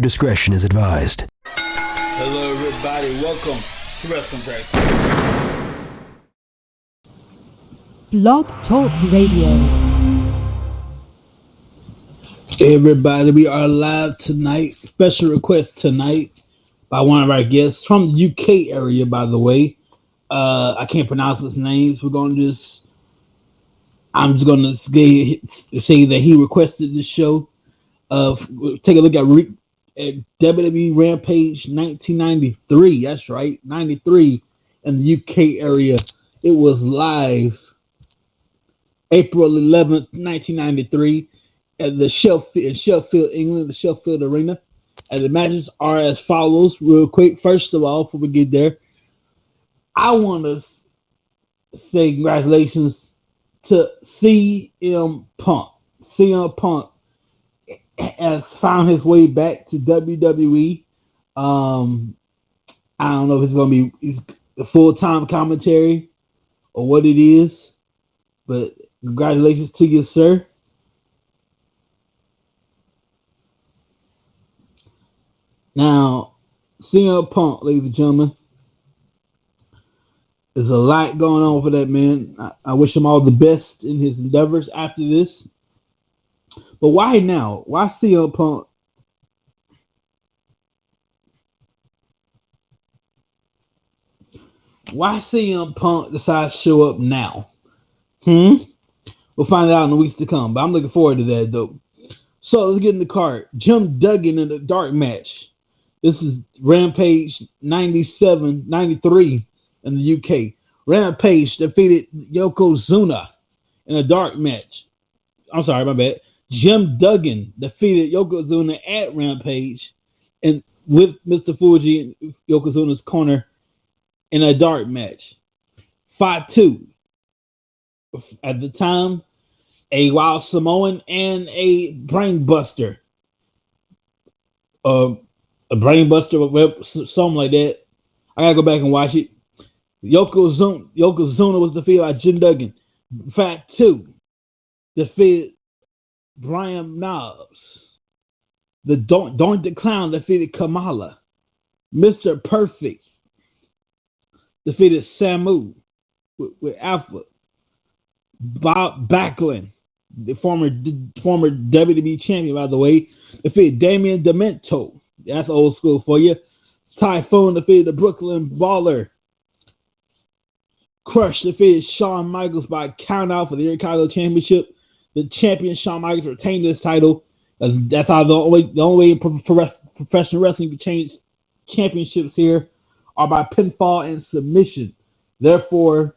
discretion is advised. Hello, everybody. Welcome to WrestlingTracks. Blog Talk Radio. Hey everybody, we are live tonight. Special request tonight by one of our guests from the UK area, by the way. I can't pronounce his name, so I'm just gonna say that he requested this show. Take a look at WWE Rampage 1993. That's right, 93 in the UK area. It was live April 11th, 1993. At the Sheffield, England, the Sheffield Arena. And the matches are as follows, real quick. First of all, before we get there, I want to say congratulations to CM Punk. CM Punk has found his way back to WWE. I don't know if it's going to be a full-time commentary or what it is, but congratulations to you, sir. Now, CM Punk, ladies and gentlemen, there's a lot going on for that man. I wish him all the best in his endeavors after this. But why now? Why CM Punk? Why CM Punk decides to show up now? We'll find out in the weeks to come. But I'm looking forward to that, though. So let's get in the card. Jim Duggan in the dark match. This is Rampage 93 in the UK. Rampage defeated Yokozuna in a dark match. I'm sorry, my bad. Jim Duggan defeated Yokozuna at Rampage and with Mr. Fuji in Yokozuna's corner in a dark match. 5-2. At the time, a Wild Samoan and a Brainbuster. A Brainbuster, something like that. I gotta go back and watch it. Yokozuna was defeated by Jim Duggan. Fat 2 defeated Brian Knobbs. The Don't the Clown defeated Kamala. Mr. Perfect defeated Samu with Alpha. Bob Backlund, the former WWE champion, by the way, defeated Damian Demento. That's old school for you. Typhoon defeated the Brooklyn Baller. Crush defeated Shawn Michaels by count out for the Intercontinental Championship. The champion Shawn Michaels retained this title. That's how the only way in professional wrestling to change championships here are by pinfall and submission. Therefore,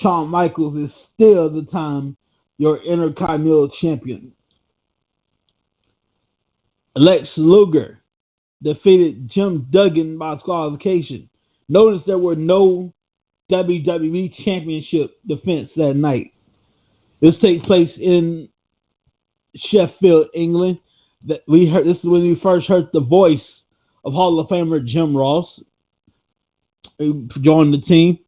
Shawn Michaels is still at the time your Intercontinental Champion. Lex Luger defeated Jim Duggan by disqualification. Notice there were no WWE Championship defense that night. This takes place in Sheffield, England. This is when we first heard the voice of Hall of Famer Jim Ross, who joined the team.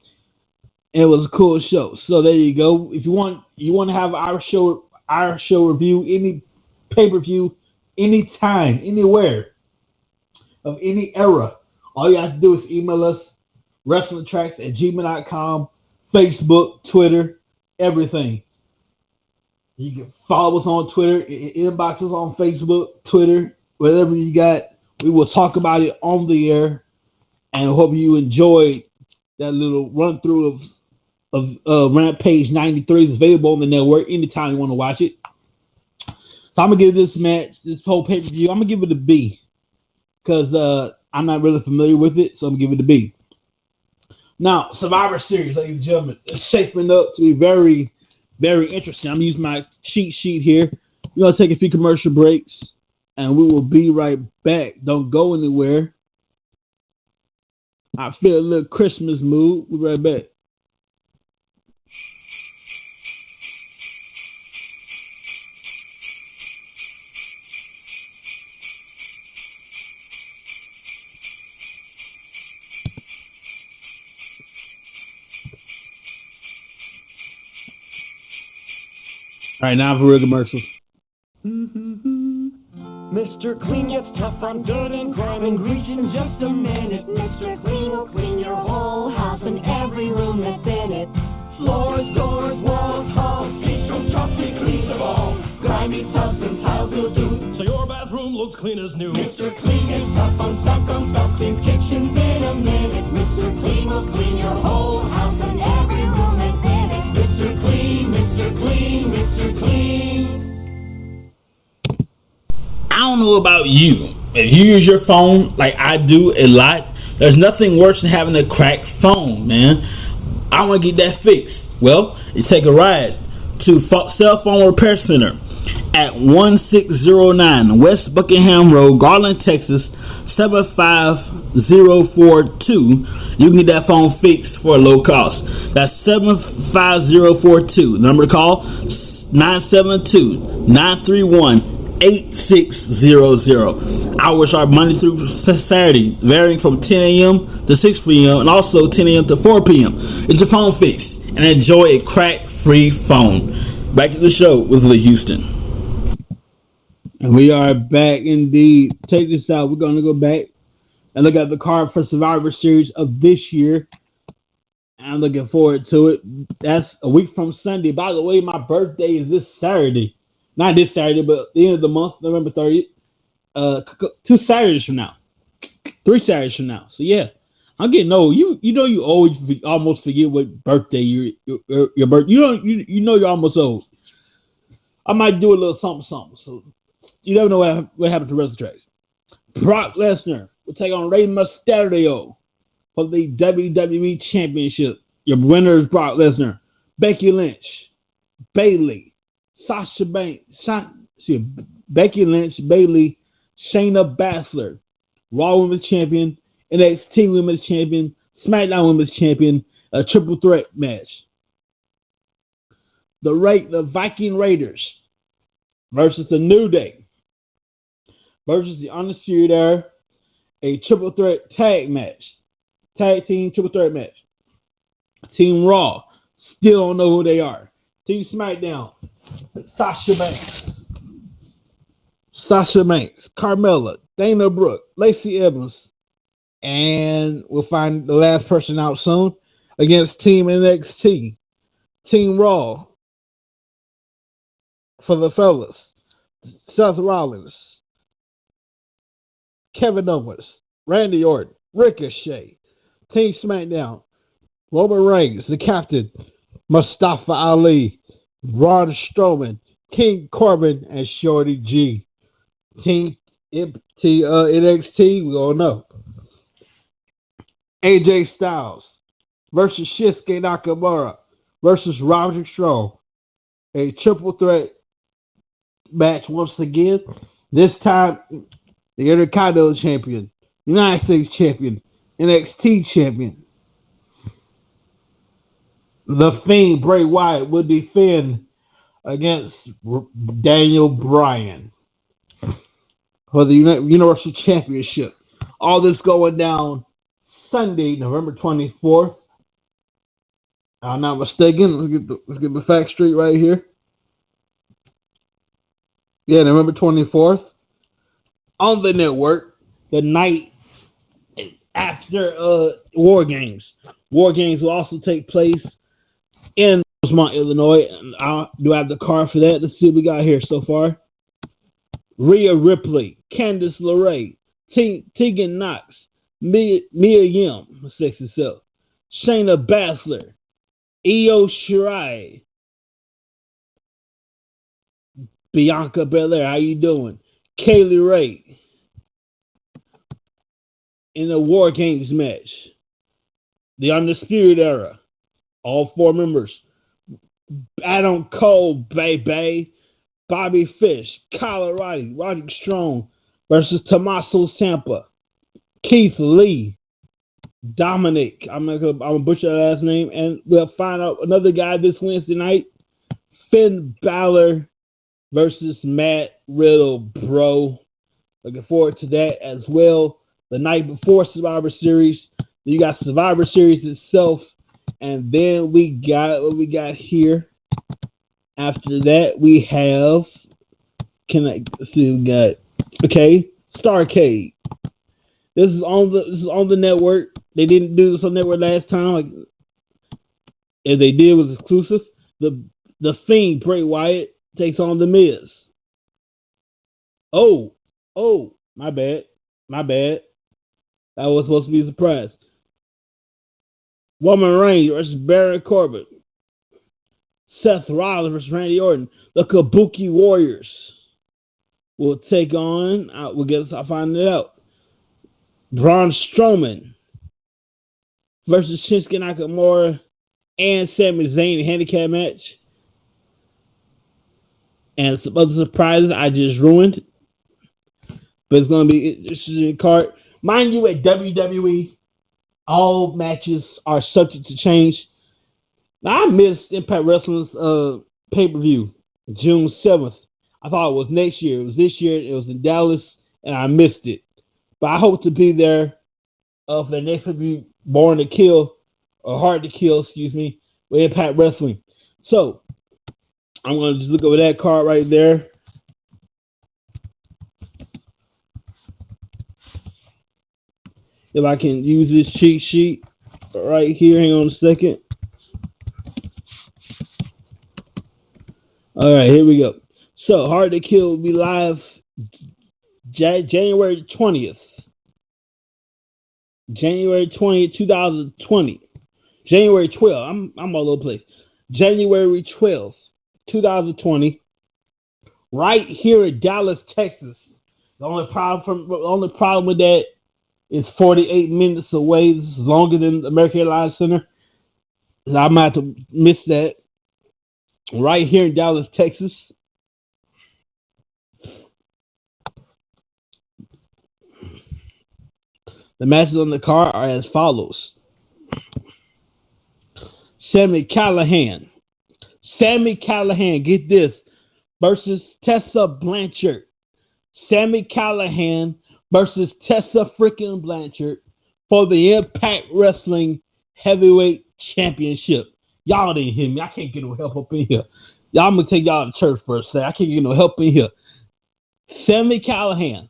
And it was a cool show. So there you go. If you want to have our show review, any pay-per-view, anytime, anywhere, of any era, all you have to do is email us, WrestlingTracks@gmail.com, Facebook, Twitter, everything. You can follow us on Twitter, inbox us on Facebook, Twitter, whatever you got. We will talk about it on the air, and I hope you enjoyed that little run-through of Rampage 93. Is available on the network anytime you want to watch it. So I'm going to give this match, this whole pay-per-view, I'm going to give it a B. Because I'm not really familiar with it, so I'm going to give it a B. Now, Survivor Series, ladies and gentlemen, it's shaping up to be very, very interesting. I'm using my cheat sheet here. We're going to take a few commercial breaks, and we will be right back. Don't go anywhere. I feel a little Christmas mood. We'll be right back. All right, now for real commercials. Mr. Mr. Clean gets tough on dirt and grime and grease in just a minute. Mr. Clean will clean your whole house and every room that's in it. Floors, doors, walls, halls, he's so tough he cleans them all. Grimy tubs and tiles will do, so your bathroom looks clean as new. Mr. Clean gets tough on stuck in kitchens in a minute. Mr. Clean will clean your whole house and every room that's in it. Mr. Clean, Mr. Clean, Mr. Clean. I don't know about you. If you use your phone like I do a lot, there's nothing worse than having a cracked phone, man. I want to get that fixed. Well, you take a ride to Cell Phone Repair Center at 1609 West Buckingham Road, Garland, Texas, 75042. You can get that phone fixed for a low cost. That's 75042. Number to call 972-931-8600. Hours are Monday through Saturday, varying from 10 a.m. to 6 p.m. and also 10 a.m. to 4 p.m. Get your phone fixed and enjoy a crack-free phone. Back to the show with Lee Houston. And we are back indeed. Check this out. We're going to go back and look at the card for Survivor Series of this year. I'm looking forward to it. That's a week from Sunday. By the way, my birthday is this Saturday. Not this Saturday, but the end of the month, November 30th. 2 Saturdays from now. 3 Saturdays from now. So, yeah. I'm getting old. You know you always almost forget what birthday your birthday. You know you're almost old. I might do a little something. So you never know what happened to WrestlingTracks. Brock Lesnar will take on Rey Mysterio for the WWE Championship. Your winner is Brock Lesnar. Becky Lynch, Bayley, Sasha Banks, Becky Lynch, Bayley, Shayna Baszler, Raw Women's Champion, NXT Women's Champion, SmackDown Women's Champion, a triple threat match. The Viking Raiders versus the New Day versus the Undisputed Era, a triple threat tag match. Tag team triple threat match. Team Raw, still don't know who they are. Team SmackDown, Sasha Banks, Carmella, Dana Brooke, Lacey Evans, and we'll find the last person out soon against Team NXT. Team Raw for the fellas, Seth Rollins, Kevin Owens, Randy Orton, Ricochet. Team SmackDown, Roman Reigns, the Captain, Mustafa Ali, Braun Strowman, King Corbin, and Shorty G. Team NXT, we all know. AJ Styles versus Shinsuke Nakamura versus Roderick Strong. A triple threat match once again. This time, the Intercontinental Champion, United States Champion, NXT Champion. The Fiend, Bray Wyatt, will defend against Daniel Bryan for the Universal Championship. All this going down Sunday, November 24th. I'm not mistaken. Let's get the facts straight right here. Yeah, November 24th. On the network, the night after War Games. War Games will also take place in Rosemont, Illinois. And I do have the card for that. Let's see what we got here so far. Rhea Ripley, Candice LeRae, Tegan Knox, Mia Yim, sexy self, Shayna Baszler, Io Shirai, Bianca Belair, how you doing? Kaylee Ray in the War Games match. The Undisputed Era, all 4 members. Adam Cole, baby. Bobby Fish, Kyle O'Reilly, Roderick Strong versus Tommaso Ciampa, Keith Lee, Dominic. I'm gonna butcher that last name, and we'll find out another guy this Wednesday night. Finn Balor versus Matt Riddle, bro. Looking forward to that as well. The night before Survivor Series, you got Survivor Series itself, and then we got what we got here. After that, we have, we got Okay, Starcade. This is on the network. They didn't do this on network last time. Like, if they did, it was exclusive. The Fiend, Bray Wyatt, takes on The Miz. Oh, my bad. That was supposed to be a surprise. Roman Reigns versus Baron Corbin. Seth Rollins versus Randy Orton. The Kabuki Warriors will take on, I'll find it out, Braun Strowman versus Shinsuke Nakamura and Sami Zayn handicap match. And some other surprises I just ruined. But it's going to be interesting card. Mind you, at WWE, all matches are subject to change. Now, I missed Impact Wrestling's pay-per-view, June 7th. I thought it was next year. It was this year. It was in Dallas, and I missed it. But I hope to be there for the next pay-per-view, Born to Kill, or Hard to Kill, with Impact Wrestling. So, I'm going to just look over that card right there. If I can use this cheat sheet right here. Hang on a second. All right, here we go. So, Hard to Kill will be live January 20th. January 20th, 2020. January 12th. I'm all over the place. January 12th, 2020. Right here in Dallas, Texas. The only problem with that is 48 minutes away. This is longer than the American Airlines Center. I might have to miss that. Right here in Dallas, Texas. The matches on the card are as follows. Sami Callihan, get this, versus Tessa Blanchard. Sami Callihan versus Tessa freaking Blanchard for the Impact Wrestling Heavyweight Championship. Y'all didn't hear me. I can't get no help up in here. I'm going to take y'all to church for a second. I can't get no help in here. Sami Callihan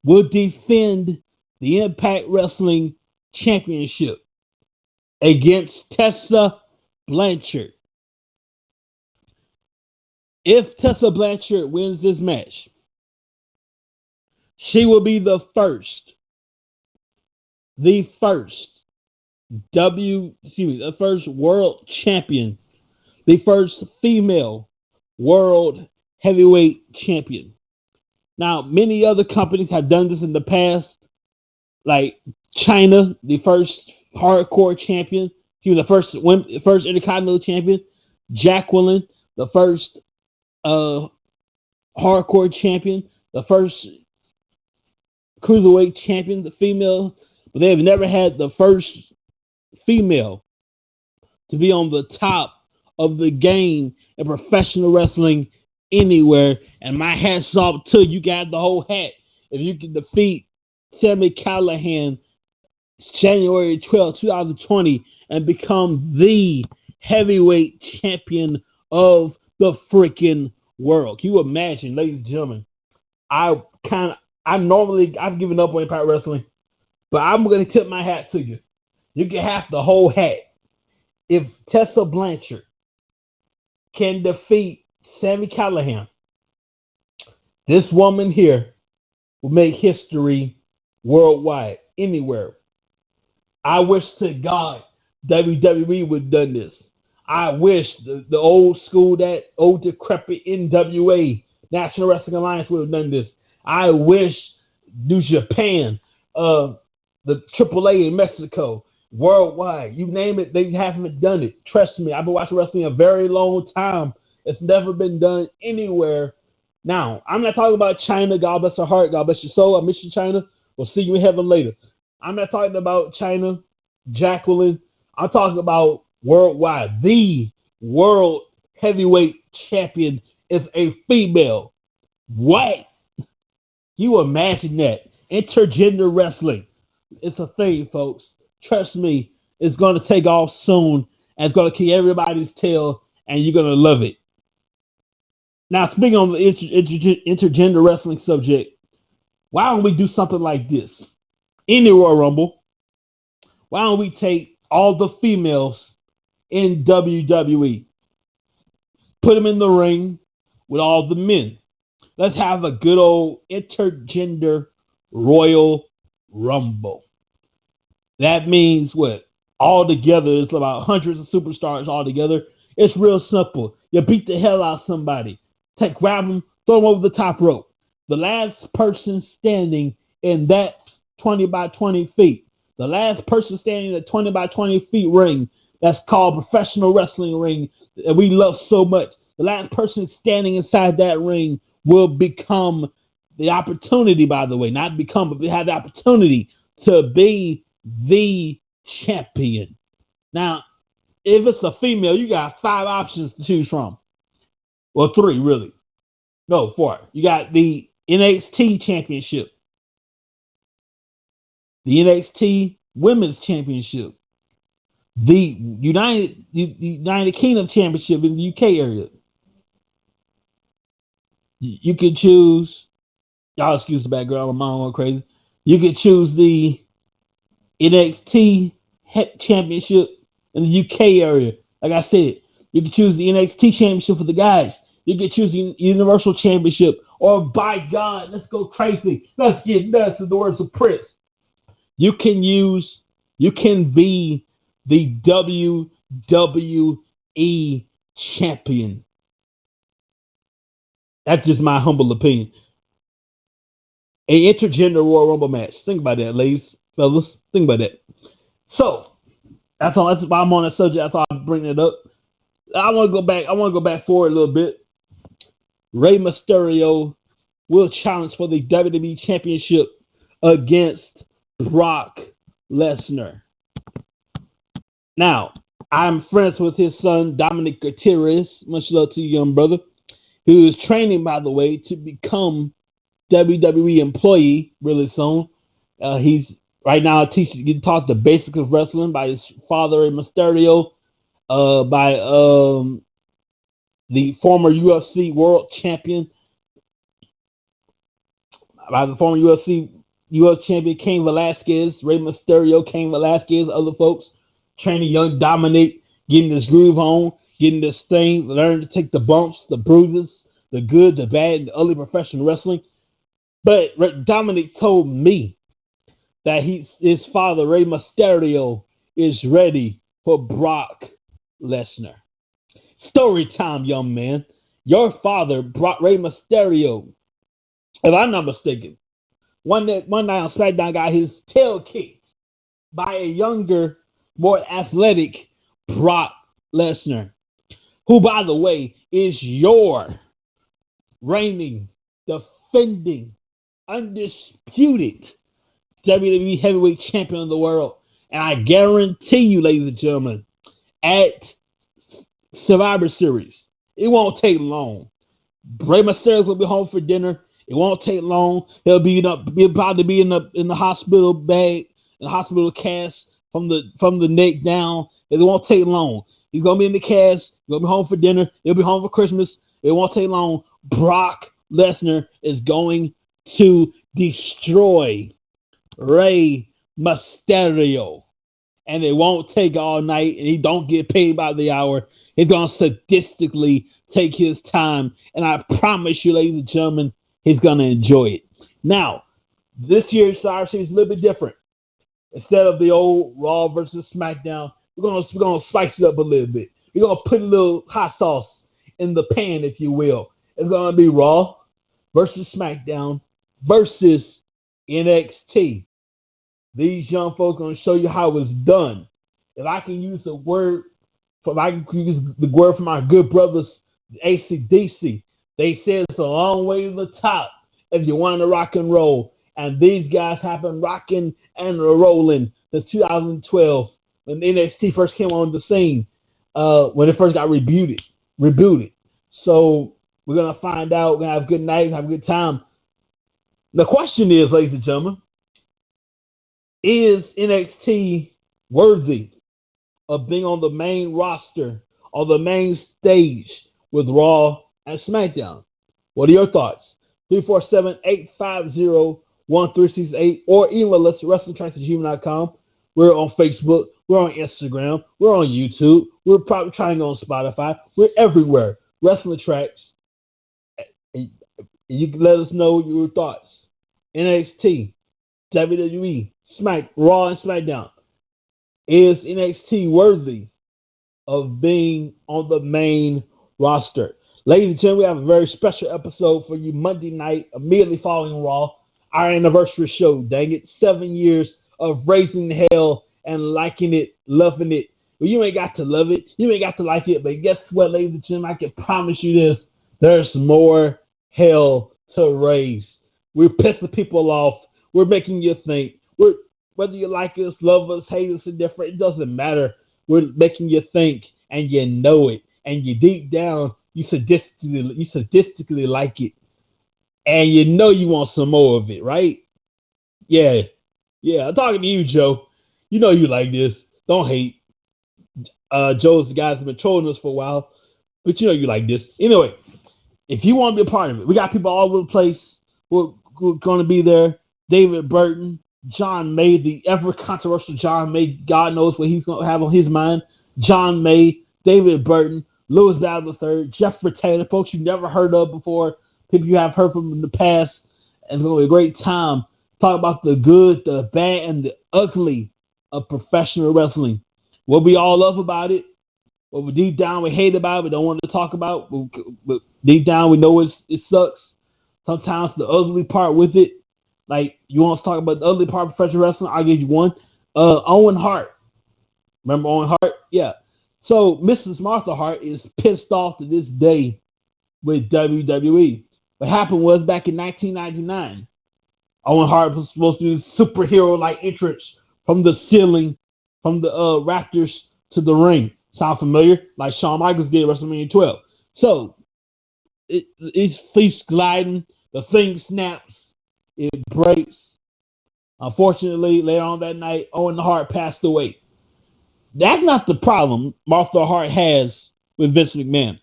will defend the Impact Wrestling Championship against Tessa Blanchard. If Tessa Blanchard wins this match, she will be the first world champion, the first female world heavyweight champion. Now, many other companies have done this in the past, like China, the first hardcore champion. She was the first Intercontinental champion. Jacqueline, the first hardcore champion, the first cruiserweight champion, the female, but they have never had the first female to be on the top of the game in professional wrestling anywhere. And my hat's off to you, got the whole hat. If you can defeat Sami Callihan January 12, 2020 and become the heavyweight champion of the freaking world. Can you imagine, ladies and gentlemen? I've given up on Impact Wrestling, but I'm going to tip my hat to you. You can have the whole hat. If Tessa Blanchard can defeat Sami Callihan, this woman here will make history worldwide, anywhere. I wish to God WWE would have done this. I wish the old school, that old decrepit NWA, National Wrestling Alliance, would have done this. I wish New Japan, the AAA in Mexico, worldwide, you name it, they haven't done it. Trust me, I've been watching wrestling a very long time. It's never been done anywhere. Now, I'm not talking about China. God bless her heart. God bless your soul. I miss you, China. We'll see you in heaven later. I'm not talking about China, Jacqueline. I'm talking about worldwide. The world heavyweight champion is a female. What? You imagine that? Intergender wrestling. It's a thing, folks. Trust me, it's going to take off soon, and it's going to kick everybody's tail, and you're going to love it. Now, speaking on the intergender wrestling subject, why don't we do something like this? In the Royal Rumble, why don't we take all the females in WWE, put them in the ring with all the men. Let's have a good old intergender Royal Rumble. That means what? All together, it's about hundreds of superstars all together. It's real simple. You beat the hell out of somebody. Grab them, throw them over the top rope. The last person standing in that 20 by 20 feet, the last person standing in the 20 by 20 feet ring, that's called professional wrestling ring that we love so much. The last person standing inside that ring will become the opportunity, by the way, not become, but have the opportunity to be the champion. Now, if it's a female, you got 5 options to choose from. Well, 3, really. No, 4. You got the NXT Championship, the NXT Women's Championship, the United Kingdom Championship in the UK area. You can choose, y'all excuse the background, I'm going crazy. You can choose the NXT Championship in the UK area. Like I said, you can choose the NXT Championship for the guys. You can choose the Universal Championship. Or by God, let's go crazy. Let's get nuts in the words of Prince. You can be the WWE champion. That's just my humble opinion. An intergender Royal Rumble match. Think about that, ladies, fellas. Think about that. So that's all. That's why I'm on that subject. I thought I'd bring it up. I want to go back forward a little bit. Rey Mysterio will challenge for the WWE Championship against Brock Lesnar. Now, I'm friends with his son, Dominic Gutierrez. Much love to you, young brother. Who is training, by the way, to become WWE employee really soon. He's right now getting taught the basics of wrestling by his father, Rey Mysterio, by the former UFC world champion, by the former UFC champion Cain Velasquez, Rey Mysterio, Cain Velasquez, other folks, training young Dominic, getting this groove on, getting this thing, learning to take the bumps, the bruises, the good, the bad, and the ugly professional wrestling. But Dominic told me that his father, Rey Mysterio, is ready for Brock Lesnar. Story time, young man. Your father, Rey Mysterio, if I'm not mistaken, one night on SmackDown got his tail kicked by a younger, more athletic Brock Lesnar, who, by the way, is your reigning, defending, undisputed WWE heavyweight champion of the world. And I guarantee you, ladies and gentlemen, at Survivor Series, it won't take long. Rey Mysterio will be home for dinner. It won't take long. He'll about to be in the hospital bag, in the hospital cast from the neck down. It won't take long. He's gonna be in the cast. He's gonna be home for dinner. He'll be home for Christmas. It won't take long. Brock Lesnar is going to destroy Rey Mysterio, and it won't take all night. And he don't get paid by the hour. He's gonna sadistically take his time, and I promise you, ladies and gentlemen, he's gonna enjoy it. Now, this year's Survivor Series is a little bit different. Instead of the old Raw versus SmackDown, we're gonna spice it up a little bit. We're gonna put a little hot sauce in the pan, if you will. It's gonna be Raw versus SmackDown versus NXT. These young folks are gonna show you how it's done. If I can use the word from my good brothers, AC/DC, they said it's a long way to the top if you want to rock and roll. And these guys have been rocking and rolling since 2012 when NXT first came on the scene, when it first got rebooted. So we're going to find out. We're going to have a good night, have a good time. The question is, ladies and gentlemen, is NXT worthy of being on the main roster, on the main stage with Raw and SmackDown? What are your thoughts? 347-850-1059. 1368, or email us at WrestlingTracks@gmail.com. We're on Facebook. We're on Instagram. We're on YouTube. We're probably trying on Spotify. We're everywhere. Wrestling Tracks. And you can let us know your thoughts. NXT, WWE, Raw, and SmackDown. Is NXT worthy of being on the main roster? Ladies and gentlemen, we have a very special episode for you Monday night, immediately following Raw. Our anniversary show, dang it. 7 years of raising hell and liking it, loving it. Well, you ain't got to love it. You ain't got to like it. But guess what, ladies and gentlemen? I can promise you this. There's more hell to raise. We're pissing people off. We're making you think. Whether you like us, love us, hate us, indifferent, it doesn't matter. We're making you think, and you know it. And you deep down, you sadistically like it. And you know you want some more of it, right? Yeah, I'm talking to you, Joe. You know you like this. Don't hate. Joe's the guys have been trolling us for a while, but you know you like this. Anyway, if you want to be a part of it, we got people all over the place. We're going to be there. David Burton, John May, the ever controversial John May. God knows what he's going to have on his mind. John May, David Burton, Louis Bell III, Jeffrey Taylor, folks you never heard of before, people you have heard from in the past, and it's going to be a great time. Talk about the good, the bad, and the ugly of professional wrestling. What we all love about it, what we deep down we hate about it, we don't want to talk about, but deep down we know it sucks. Sometimes the ugly part with it, like you want to talk about the ugly part of professional wrestling, I'll give you one. Owen Hart. Remember Owen Hart? Yeah. So Mrs. Martha Hart is pissed off to this day with WWE. What happened was back in 1999, Owen Hart was supposed to do superhero-like entrance from the ceiling, from the rafters to the ring. Sound familiar? Like Shawn Michaels did at WrestleMania 12. So it's face gliding. The thing snaps. It breaks. Unfortunately, later on that night, Owen Hart passed away. That's not the problem Martha Hart has with Vince McMahon.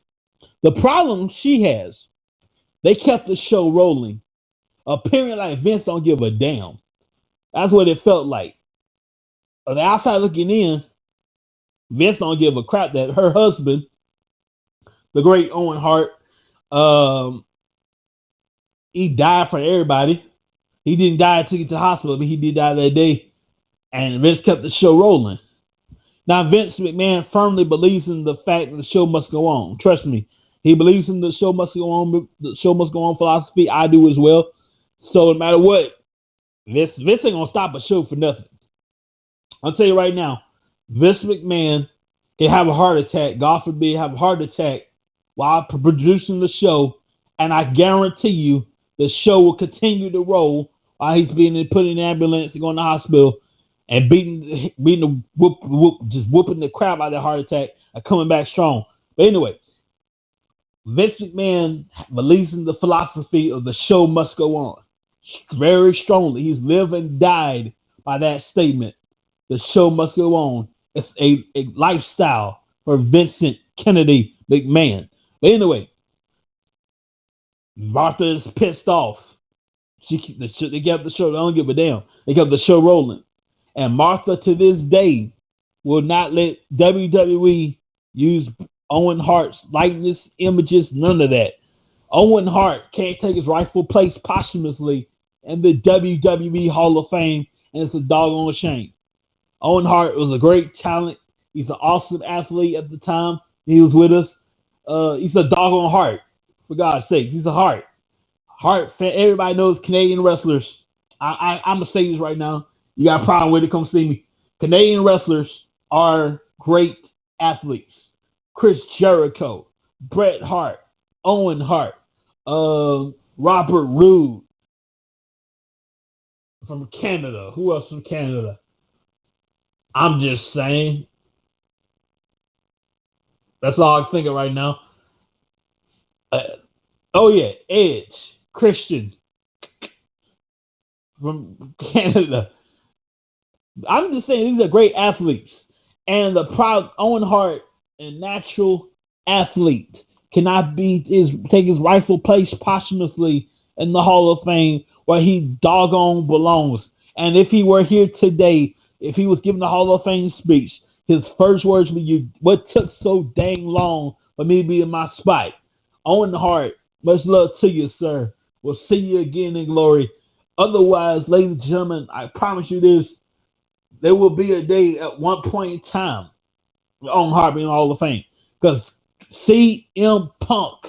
The problem she has, they kept the show rolling, appearing like Vince don't give a damn. That's what it felt like. On the outside looking in, Vince don't give a crap that her husband, the great Owen Hart, he died for everybody. He didn't die until he got to the hospital, but he did die that day. And Vince kept the show rolling. Now, Vince McMahon firmly believes in the fact that the show must go on. Trust me. He believes in the show must go on. The show must go on philosophy. I do as well. So no matter what, Vince ain't going to stop a show for nothing. I'll tell you right now, Vince McMahon can have a heart attack, God forbid, have a heart attack while producing the show, and I guarantee you the show will continue to roll while he's being put in an ambulance and going to the hospital and beating the whooping the crap out of that heart attack and coming back strong. But anyway, Vince McMahon believes in the philosophy of the show must go on very strongly. He's lived and died by that statement. The show must go on. It's a lifestyle for Vincent Kennedy McMahon. But anyway, Martha is pissed off. They kept the show. They don't give a damn. They kept the show rolling. And Martha, to this day, will not let WWE use Owen Hart's likeness, images, none of that. Owen Hart can't take his rightful place posthumously in the WWE Hall of Fame, and it's a doggone shame. Owen Hart was a great talent. He's an awesome athlete at the time. He was with us. He's a doggone Hart, for God's sake. He's a Hart. Hart fan. Everybody knows Canadian wrestlers. I'm going to say this right now. You got a problem with it, come see me. Canadian wrestlers are great athletes. Chris Jericho, Bret Hart, Owen Hart, Robert Roode from Canada. Who else from Canada? I'm just saying. That's all I'm thinking right now. Edge, Christian from Canada. I'm just saying these are great athletes. And the proud Owen Hart, a natural athlete, cannot take his rightful place posthumously in the Hall of Fame where he doggone belongs. And if he were here today, if he was giving the Hall of Fame speech, his first words would be, "What took so dang long for me to be in my spot?" Owen Hart, much love to you, sir. We'll see you again in glory. Otherwise, ladies and gentlemen, I promise you this, there will be a day at one point in time on Hart being in the Hall of Fame. Because CM Punk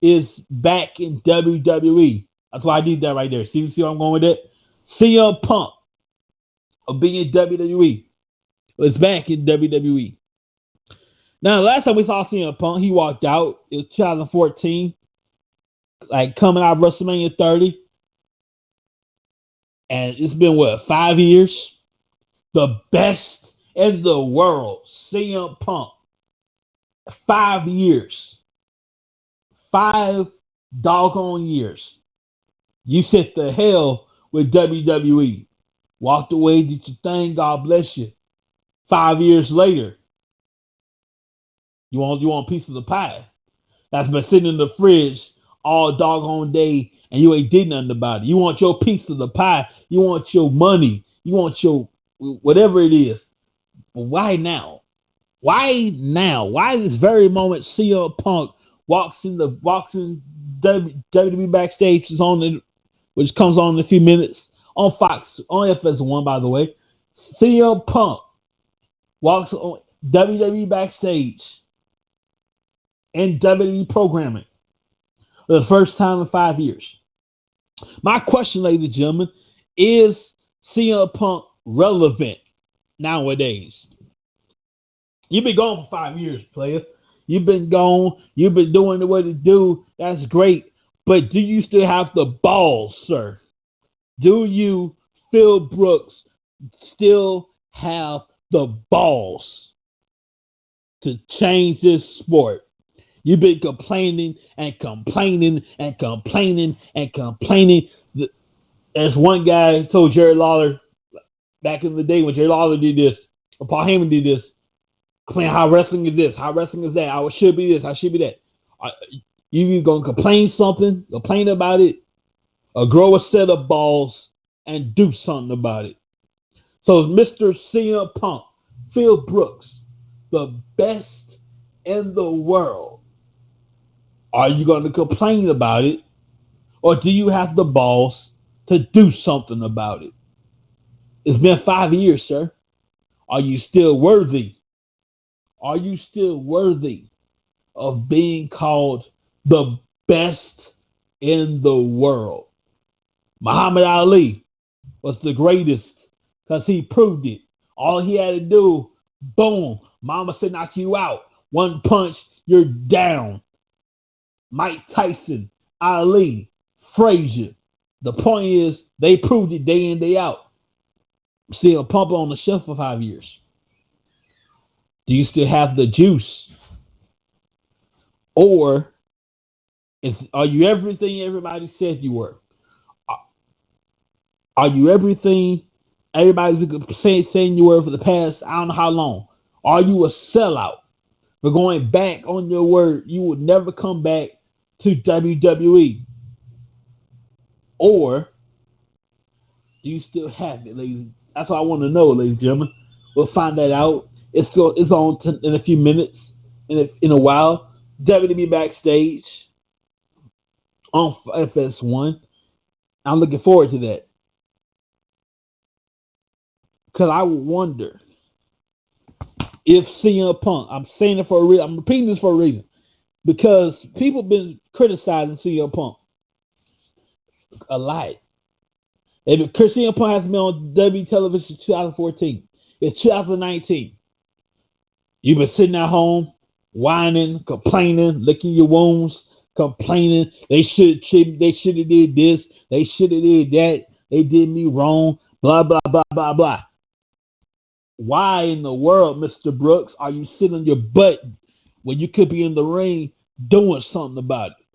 is back in WWE. That's why I did that right there. See where I'm going with it? CM Punk will be in WWE. It's back in WWE. Now, last time we saw CM Punk, he walked out. It was 2014. Like coming out of WrestleMania 30. And it's been, 5 years? The best in the world, CM Punk. 5 years. 5 doggone years. You said the hell with WWE. Walked away, did your thing, God bless you. 5 years later, you want a piece of the pie that's been sitting in the fridge all doggone day and you ain't did nothing about it. You want your piece of the pie. You want your money. You want your whatever it is. But why now? Why now? Why this very moment CM Punk walks in WWE backstage, which comes on in a few minutes on Fox, on FS1, by the way. CM Punk walks on WWE backstage and WWE programming for the first time in 5 years. My question, ladies and gentlemen, is CM Punk relevant nowadays? You've been gone for 5 years, player. You've been gone. You've been doing the way to do. That's great. But do you still have the balls, sir? Do you, Phil Brooks, still have the balls to change this sport? You've been complaining and complaining and complaining and complaining. As one guy told Jerry Lawler back in the day when Jerry Lawler did this, or Paul Heyman did this, complaining how wrestling is this, how wrestling is that, how it should be this, how it should be that. You either going to complain about it, or grow a set of balls and do something about it. So Mr. CM Punk, Phil Brooks, the best in the world, are you going to complain about it, or do you have the balls to do something about it? It's been 5 years, sir. Are you still worthy? Are you still worthy of being called the best in the world? Muhammad Ali was the greatest because he proved it. All he had to do, boom, Mama said knock you out. One punch, you're down. Mike Tyson, Ali, Frazier. The point is, they proved it day in, day out. Still pump on the shelf for 5 years. Do you still have the juice? Or are you everything everybody said you were? Are you everything everybody's saying you were for the past I don't know how long? Are you a sellout for going back on your word? You would never come back to WWE. Or do you still have it, ladies? That's what I want to know, ladies and gentlemen. We'll find that out. It's on in a few minutes, in a while. WWE Backstage on FS1. I'm looking forward to that. Because I wonder if CM Punk, I'm saying it for a reason, I'm repeating this for a reason. Because people have been criticizing CM Punk a lot. CM Punk hasn't been on WWE television since 2014. It's 2019. You've been sitting at home, whining, complaining, licking your wounds, complaining. They should have did this. They should have did that. They did me wrong. Blah, blah, blah, blah, blah. Why in the world, Mr. Brooks, are you sitting on your butt when you could be in the ring doing something about it?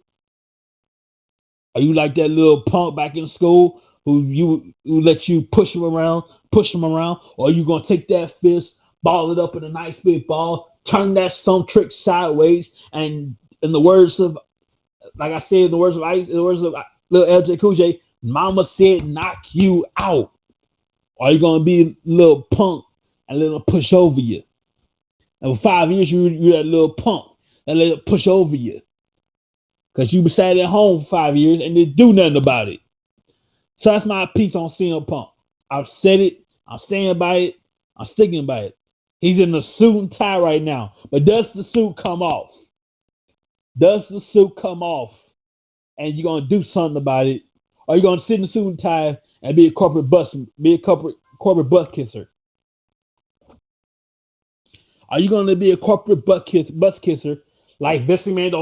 Are you like that little punk back in school who let you push him around, or are you going to take that fist, ball it up in a nice big ball, turn that some trick sideways, and in the words of, like I said, in the words of little LJ Cool J, Mama said knock you out. Or you going to be a little punk and let them push over you. And for 5 years, you're that little punk and let them push over you. Because you sat at home for 5 years and didn't do nothing about it. So that's my piece on CM Punk. I've said it. I'm staying by it. I'm sticking by it. He's in the suit and tie right now. But does the suit come off? Does the suit come off? And you're going to do something about it? Or you're going to sit in the suit and tie and be a corporate butt kisser? Are you going to be a corporate butt kisser like Vince McMahon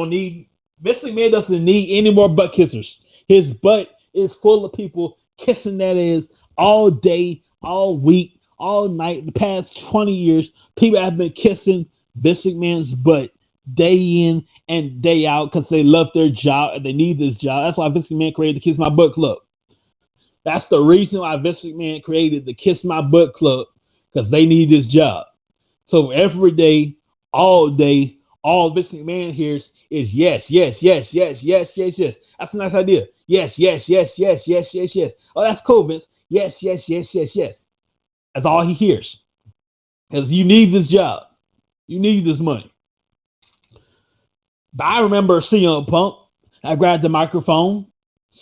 doesn't need any more butt kissers. His butt is full of people kissing that ass all day, all week, all night. The past 20 years, people have been kissing Vince McMahon's butt day in and day out because they love their job and they need this job. That's why Vince McMahon created the Kiss My Butt Club. That's the reason why Vince McMahon created the Kiss My Butt Club, because they need this job. So every day, all Vince McMahon hears is yes, yes, yes, yes, yes, yes, yes. That's a nice idea. Yes, yes, yes, yes, yes, yes, yes. Oh, that's cool, Vince. Yes, yes, yes, yes, yes. That's all he hears. Because you need this job. You need this money. But I remember CM Punk. I grabbed the microphone,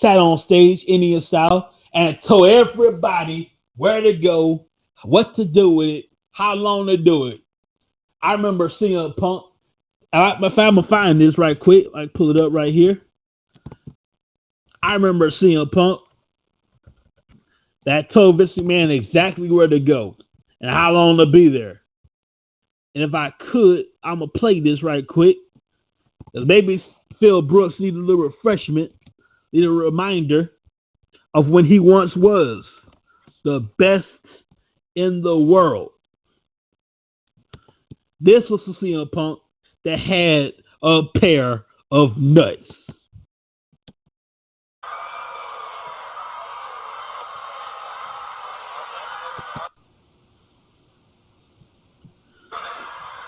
sat on stage, Indian style, and told everybody where to go, what to do with it, how long to do it. I remember CM Punk. If I'm going to find this right quick, I pull it up right here. I remember CM Punk that told Vince McMahon exactly where to go and how long to be there. And if I could, I'm going to play this right quick. Maybe Phil Brooks needs a little refreshment, need a reminder of when he once was the best in the world. This was the CM Punk that had a pair of nuts.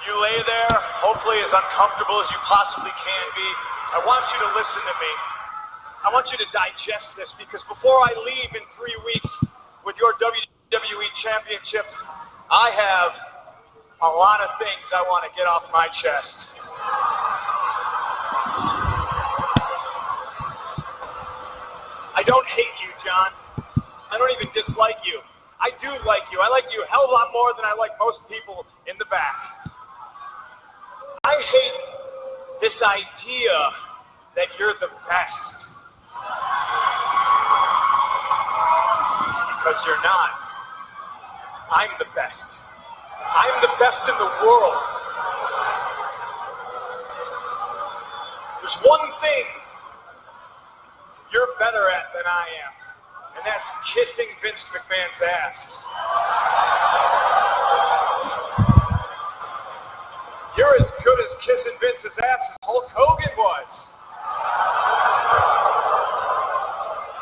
You lay there, hopefully as uncomfortable as you possibly can be. I want you to listen to me. I want you to digest this, because before I leave in 3 weeks with your WWE Championship, I have a lot of things I want to get off my chest. I don't hate you, John. I don't even dislike you. I do like you. I like you a hell of a lot more than I like most people in the back. I hate this idea that you're the best. Because you're not. I'm the best. I'm the best in the world. There's one thing you're better at than I am, and that's kissing Vince McMahon's ass. You're as good as kissing Vince's ass as Hulk Hogan was.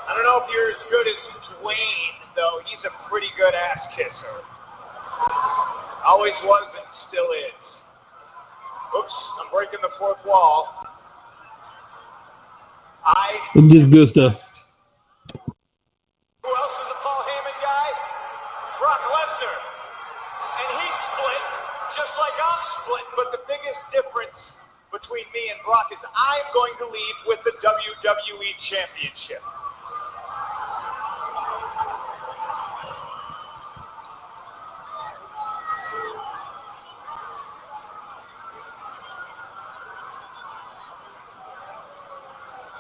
I don't know if you're as good as Dwayne, though. He's a pretty good ass kisser. Always was and still is. Oops, I'm breaking the fourth wall. Just good stuff. Who else is a Paul Heyman guy? Brock Lesnar. And he's split, just like I'm split, but the biggest difference between me and Brock is I'm going to leave with the WWE Championship.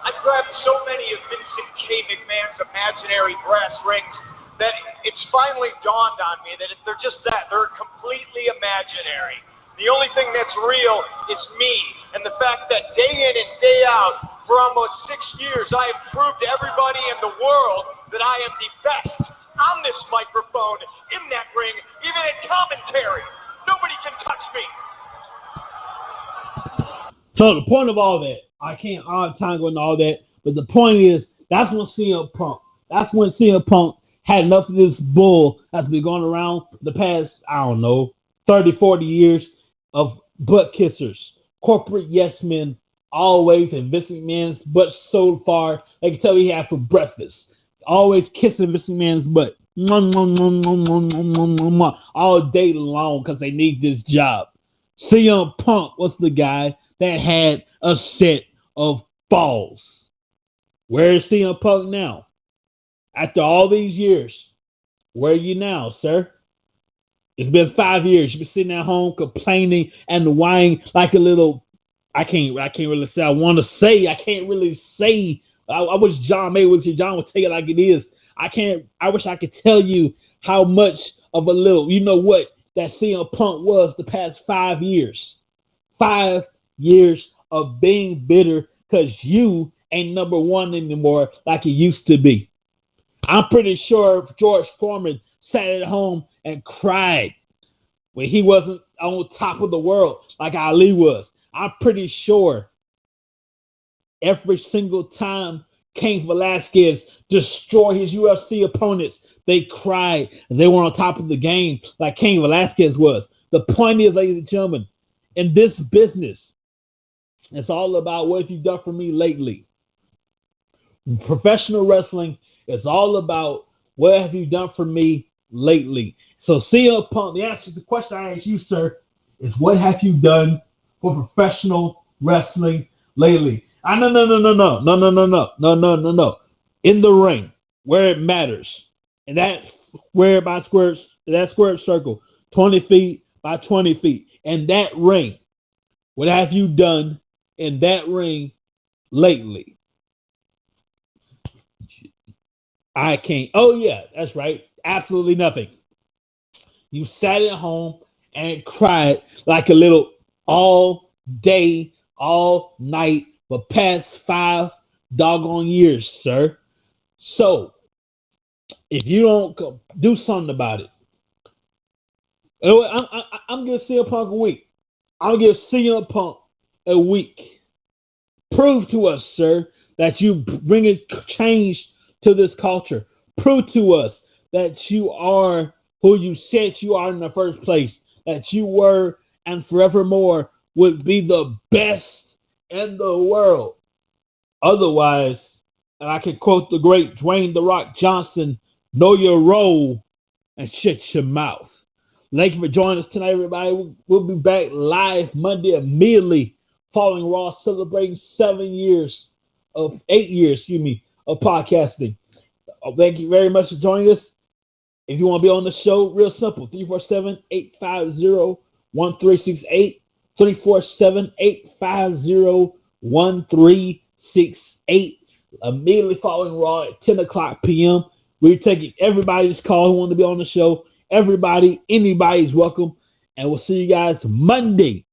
I grabbed so many of Vincent K. McMahon's imaginary brass rings that it's finally dawned on me that they're just that. They're completely imaginary. The only thing that's real is me, and the fact that day in and day out for almost 6 years I have proved to everybody in the world that I am the best on this microphone, in that ring, even in commentary. Nobody can touch me. So the point of all that, I don't have time going into all that, but the point is, that's when CM Punk had enough of this bull that's been going around the past, 30, 40 years of butt kissers, corporate yes men, always, and Vince McMahon's butt so far, they can tell he had for breakfast. always kissing Vince McMahon's butt all day long because they need this job. CM Punk was the guy that had a set of balls. Where is CM Punk now? After all these years, where are you now, sir? It's been 5 years. You've been sitting at home complaining and whining like a little. I can't really say. I want to say. I can't really say. I wish John May was here. John would tell you like it is. I wish I could tell you how much of a little. You know what that CM Punk was the past 5 years. 5 years of being bitter because you ain't number one anymore like it used to be. I'm pretty sure George Foreman sat at home and cried when he wasn't on top of the world like Ali was. I'm pretty sure every single time Cain Velasquez destroyed his UFC opponents, they cried and they were on top of the game like Cain Velasquez was. The point is, ladies and gentlemen, in this business, it's all about what have you done for me lately. Professional wrestling is all about what have you done for me lately. So CM Punk, the answer to the question I asked you, sir, is what have you done for professional wrestling lately? No. In the ring, where it matters, and that square by square, that square circle, 20 feet by 20 feet, and that ring. What have you done in that ring lately? I can't. Oh yeah, that's right. Absolutely nothing. You sat at home and cried like a little all day, all night for past 5 doggone years, sir. So, if you don't do something about it, I'm going to CM Punk a week. I'm going to give CM Punk a week. Prove to us, sir, that you bring a change to this culture. Prove to us that you are who you said you are in the first place, that you were and forevermore would be the best in the world. Otherwise, and I can quote the great Dwayne "The Rock" Johnson, know your role and shut your mouth. Thank you for joining us tonight, everybody. We'll be back live Monday immediately following Raw, celebrating 8 years of podcasting. Thank you very much for joining us. If you want to be on the show, real simple, 347-850-1368, 347-850-1368. Immediately following Raw at 10 o'clock p.m. We're taking everybody's call who want to be on the show. Everybody, anybody's welcome. And we'll see you guys Monday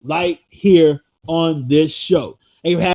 right here on this show. And you have